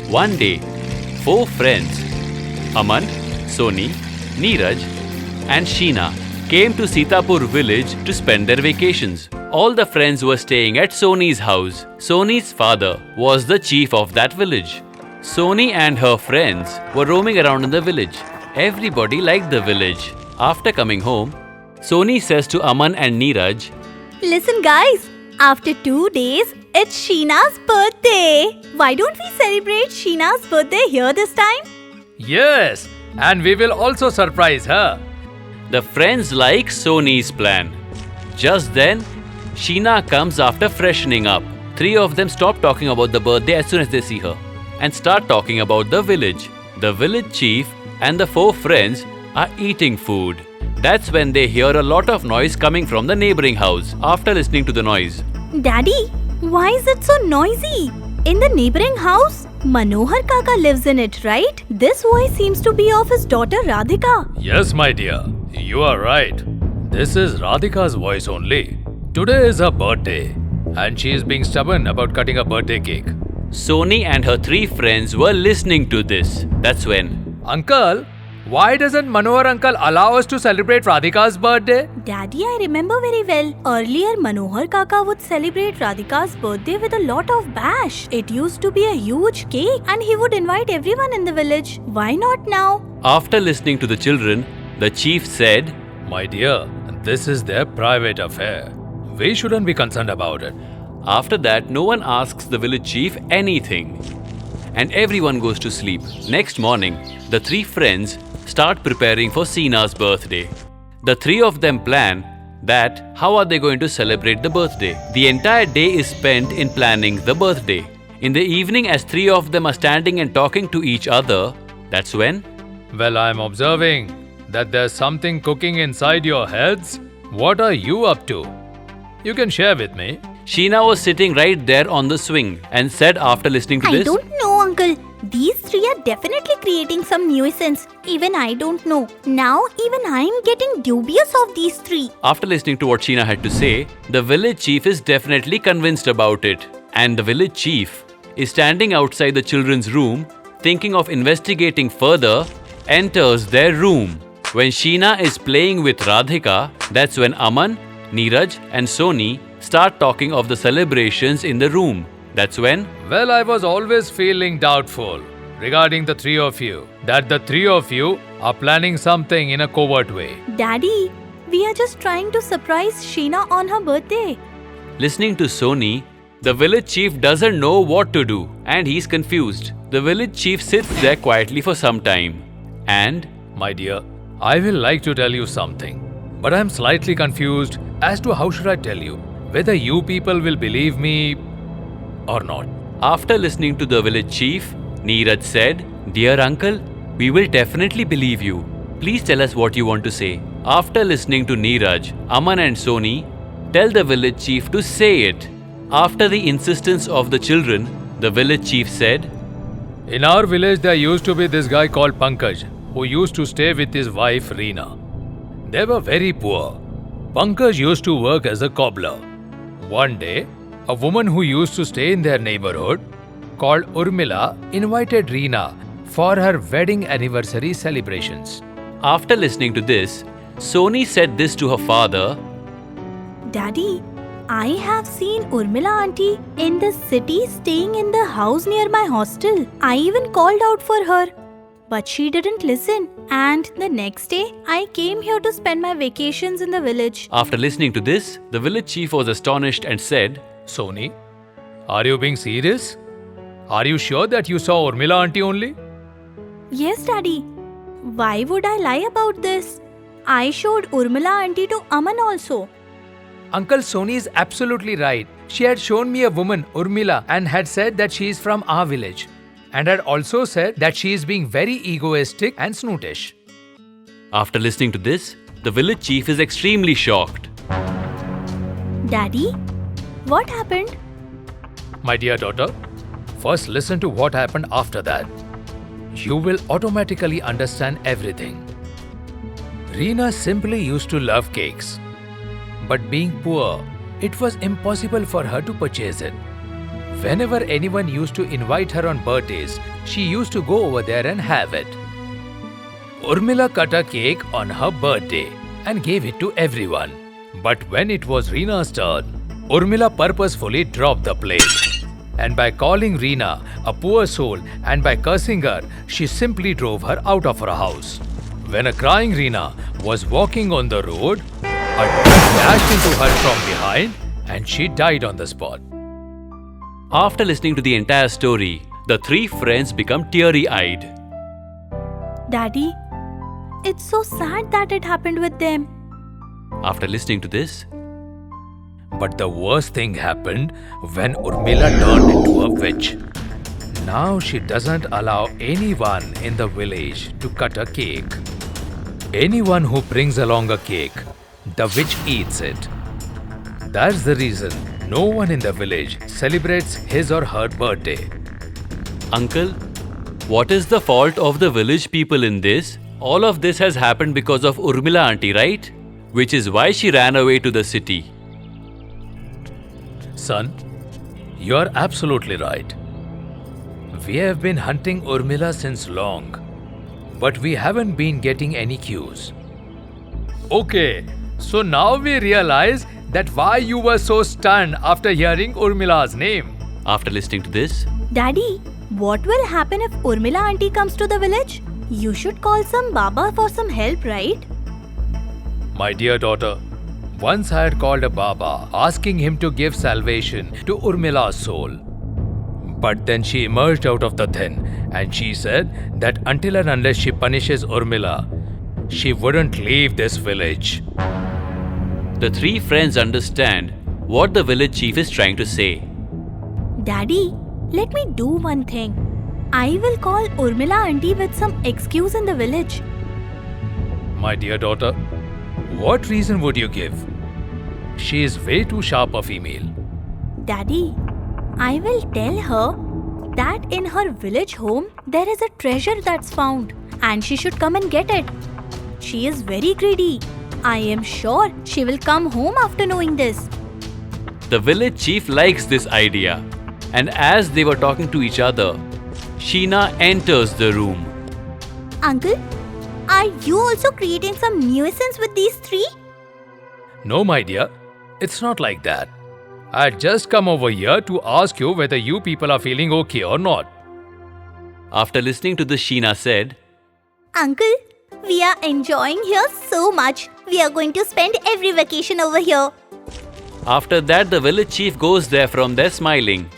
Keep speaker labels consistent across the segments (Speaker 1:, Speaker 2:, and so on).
Speaker 1: One day, 4 friends, Aman, Soni, Neeraj, and Sheena, came to Sitapur village to spend their vacations. All the friends were staying at Soni's house. Soni's father was the chief of that village. Soni and her friends were roaming around in the village. Everybody liked the village. After coming home, Soni says to Aman and Neeraj,
Speaker 2: Listen guys, after 2 days, it's Sheena's birthday. Why don't we celebrate Sheena's birthday here this time?
Speaker 3: Yes, and we will also surprise her.
Speaker 1: The friends like Soni's plan. Just then, Sheena comes after freshening up. 3 of them stop talking about the birthday as soon as they see her and start talking about the village. The village chief and the 4 friends are eating food. That's when they hear a lot of noise coming from the neighboring house. After listening to the noise,
Speaker 2: Daddy, why is it so noisy? In the neighboring house, Manohar Kaka lives in it, right? This voice seems to be of his daughter Radhika.
Speaker 3: Yes, my dear, you are right. This is Radhika's voice only. Today is her birthday, and she is being stubborn about cutting a birthday cake.
Speaker 1: Soni and her 3 friends were listening to this. That's when,
Speaker 3: Uncle, why doesn't Manohar uncle allow us to celebrate Radhika's birthday?
Speaker 2: Daddy, I remember very well. Earlier, Manohar Kaka would celebrate Radhika's birthday with a lot of bash. It used to be a huge cake and he would invite everyone in the village. Why not now?
Speaker 1: after listening to the children, the chief said,
Speaker 3: My dear, this is their private affair. We shouldn't be concerned about it.
Speaker 1: After that, no one asks the village chief anything. And everyone goes to sleep. Next morning, the 3 friends start preparing for Seena's birthday. The 3 of them plan that how are they going to celebrate the birthday. The entire day is spent in planning the birthday. In the evening, as 3 of them are standing and talking to each other, that's when,
Speaker 3: Well, I'm observing that there's something cooking inside your heads. What are you up to? You can share with me.
Speaker 1: Sheena was sitting right there on the swing and said after listening to
Speaker 2: I
Speaker 1: this,
Speaker 2: don't know, uncle. These 3 are definitely creating some nuisance. Even I don't know. Now, even I'm getting dubious of these 3.
Speaker 1: After listening to what Sheena had to say, the village chief is definitely convinced about it. And the village chief is standing outside the children's room, thinking of investigating further, enters their room. When Sheena is playing with Radhika, that's when Aman, Neeraj and Soni start talking of the celebrations in the room. That's when,
Speaker 3: Well, I was always feeling doubtful regarding the 3 of you, that the 3 of you are planning something in a covert way.
Speaker 2: Daddy, we are just trying to surprise Sheena on her birthday.
Speaker 1: listening to Soni, the village chief doesn't know what to do and he's confused. The village chief sits there quietly for some time and,
Speaker 3: My dear, I will like to tell you something, but I am slightly confused as to how should I tell you, whether you people will believe me or not.
Speaker 1: after listening to the village chief, Neeraj said, Dear uncle, we will definitely believe you. Please tell us what you want to say. After listening to Neeraj, Aman and Soni tell the village chief to say it. After the insistence of the children, the village chief said,
Speaker 3: In our village there used to be this guy called Pankaj, who used to stay with his wife Reena. They were very poor. Pankaj used to work as a cobbler. One day, a woman who used to stay in their neighborhood, called Urmila, invited Reena for her wedding anniversary celebrations.
Speaker 1: After listening to this, Soni said this to her father,
Speaker 2: Daddy, I have seen Urmila auntie in the city staying in the house near my hostel. I even called out for her. But she didn't listen. And the next day, I came here to spend my vacations in the village.
Speaker 1: After listening to this, the village chief was astonished and said,
Speaker 3: Soni, are you being serious? Are you sure that you saw Urmila auntie only?
Speaker 2: Yes, Daddy. Why would I lie about this? I showed Urmila auntie to Aman also.
Speaker 3: Uncle Soni is absolutely right. She had shown me a woman, Urmila, and had said that she is from our village. And had also said that she is being very egoistic and snootish.
Speaker 1: After listening to this, the village chief is extremely shocked.
Speaker 2: Daddy, what happened?
Speaker 3: My dear daughter, first listen to what happened after that. You will automatically understand everything. Reena simply used to love cakes. But being poor, it was impossible for her to purchase it. Whenever anyone used to invite her on birthdays, she used to go over there and have it. Urmila cut a cake on her birthday and gave it to everyone. But when it was Reena's turn, Urmila purposefully dropped the plate. And by calling Reena a poor soul and by cursing her, she simply drove her out of her house. When a crying Reena was walking on the road, a truck dashed into her from behind and she died on the spot.
Speaker 1: After listening to the entire story, the three friends become teary-eyed.
Speaker 2: Daddy, it's so sad that it happened with them.
Speaker 1: After listening to this,
Speaker 3: But the worst thing happened when Urmila turned into a witch. Now she doesn't allow anyone in the village to cut a cake. Anyone who brings along a cake, the witch eats it. That's the reason no one in the village celebrates his or her birthday.
Speaker 1: Uncle, what is the fault of the village people in this? All of this has happened because of Urmila auntie, right? Which is why she ran away to the city.
Speaker 3: Son, you're absolutely right. We have been hunting Urmila since long, but we haven't been getting any cues. Okay, so now we realize that why you were so stunned after hearing Urmila's name.
Speaker 1: After listening to this,
Speaker 2: Daddy, what will happen if Urmila auntie comes to the village? You should call some Baba for some help, right?
Speaker 3: My dear daughter, once I had called a Baba asking him to give salvation to Urmila's soul. But then she emerged out of the thin and she said that until and unless she punishes Urmila, she wouldn't leave this village.
Speaker 1: the three friends understand what the village chief is trying to say.
Speaker 2: Daddy, let me do one thing. I will call Urmila auntie with some excuse in the village.
Speaker 3: My dear daughter, what reason would you give? She is way too sharp a female.
Speaker 2: Daddy, I will tell her that in her village home there is a treasure that's found and she should come and get it. She is very greedy. I am sure she will come home after knowing this.
Speaker 1: The village chief likes this idea, and as they were talking to each other, Sheena enters the room.
Speaker 2: Uncle, are you also creating some nuisance with these three?
Speaker 3: No, my dear, it's not like that. I had just come over here to ask you whether you people are feeling okay or not.
Speaker 1: After listening to this, Sheena said,
Speaker 2: Uncle, we are enjoying here so much. We are going to spend every vacation over here.
Speaker 1: After that, the village chief goes there from there smiling.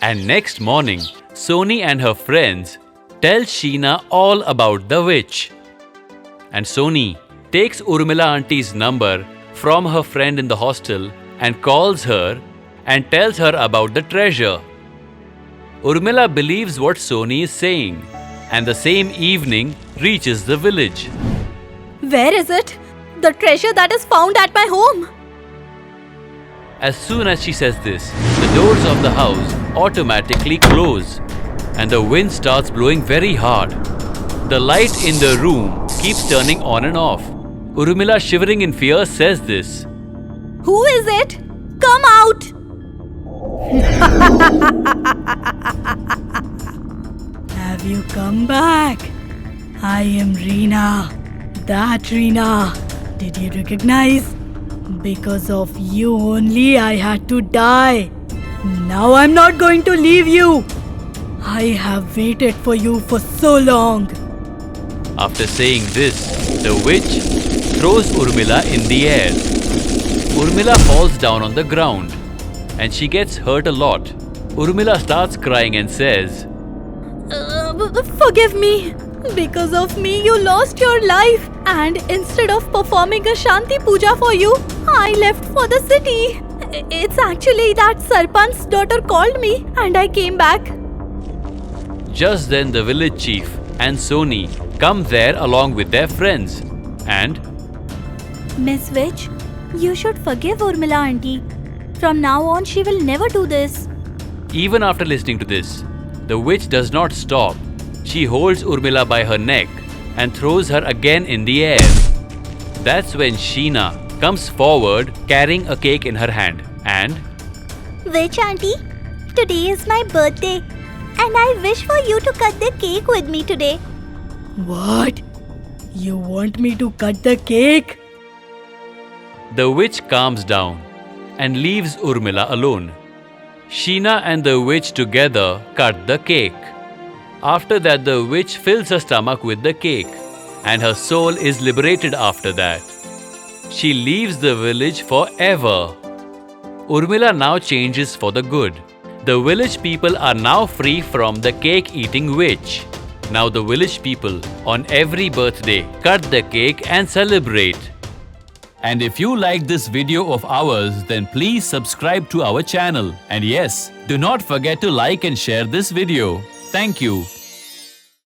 Speaker 1: And next morning, Soni and her friends tell Sheena all about the witch. And Soni takes Urmila auntie's number from her friend in the hostel and calls her and tells her about the treasure. Urmila believes what Soni is saying and the same evening reaches the village.
Speaker 2: Where is it? The treasure that is found at my home.
Speaker 1: As soon as she says this, the doors of the house automatically close and the wind starts blowing very hard. The light in the room keeps turning on and off. Urmila, shivering in fear, says this.
Speaker 2: Who is it? Come out!
Speaker 4: Have you come back? I am Reena. That Reena. Did you recognize? Because of you only I had to die. Now I'm not going to leave you. I have waited for you for so long.
Speaker 1: After saying this, the witch throws Urmila in the air. Urmila falls down on the ground and she gets hurt a lot. Urmila starts crying and says,
Speaker 2: Forgive me. Because of me, you lost your life. And instead of performing a Shanti Puja for you, I left for the city. It's actually that Sarpanch's daughter called me and I came back.
Speaker 1: Just then the village chief and Soni come there along with their friends and
Speaker 2: Miss Witch, you should forgive Urmila auntie. From now on, she will never do this.
Speaker 1: even after listening to this, the witch does not stop. She holds Urmila by her neck and throws her again in the air. That's when Sheena comes forward carrying a cake in her hand and
Speaker 2: Witch auntie, Today is my birthday and I wish for you to cut the cake with me today.
Speaker 4: What? You want me to cut the cake?
Speaker 1: The witch calms down and leaves Urmila alone. Sheena and the witch together cut the cake. After that, the witch fills her stomach with the cake and her soul is liberated after that. She leaves the village forever. Urmila now changes for the good. The village people are now free from the cake-eating witch. Now the village people on every birthday cut the cake and celebrate. And if you like this video of ours, then please subscribe to our channel. And yes, do not forget to like and share this video. Thank you.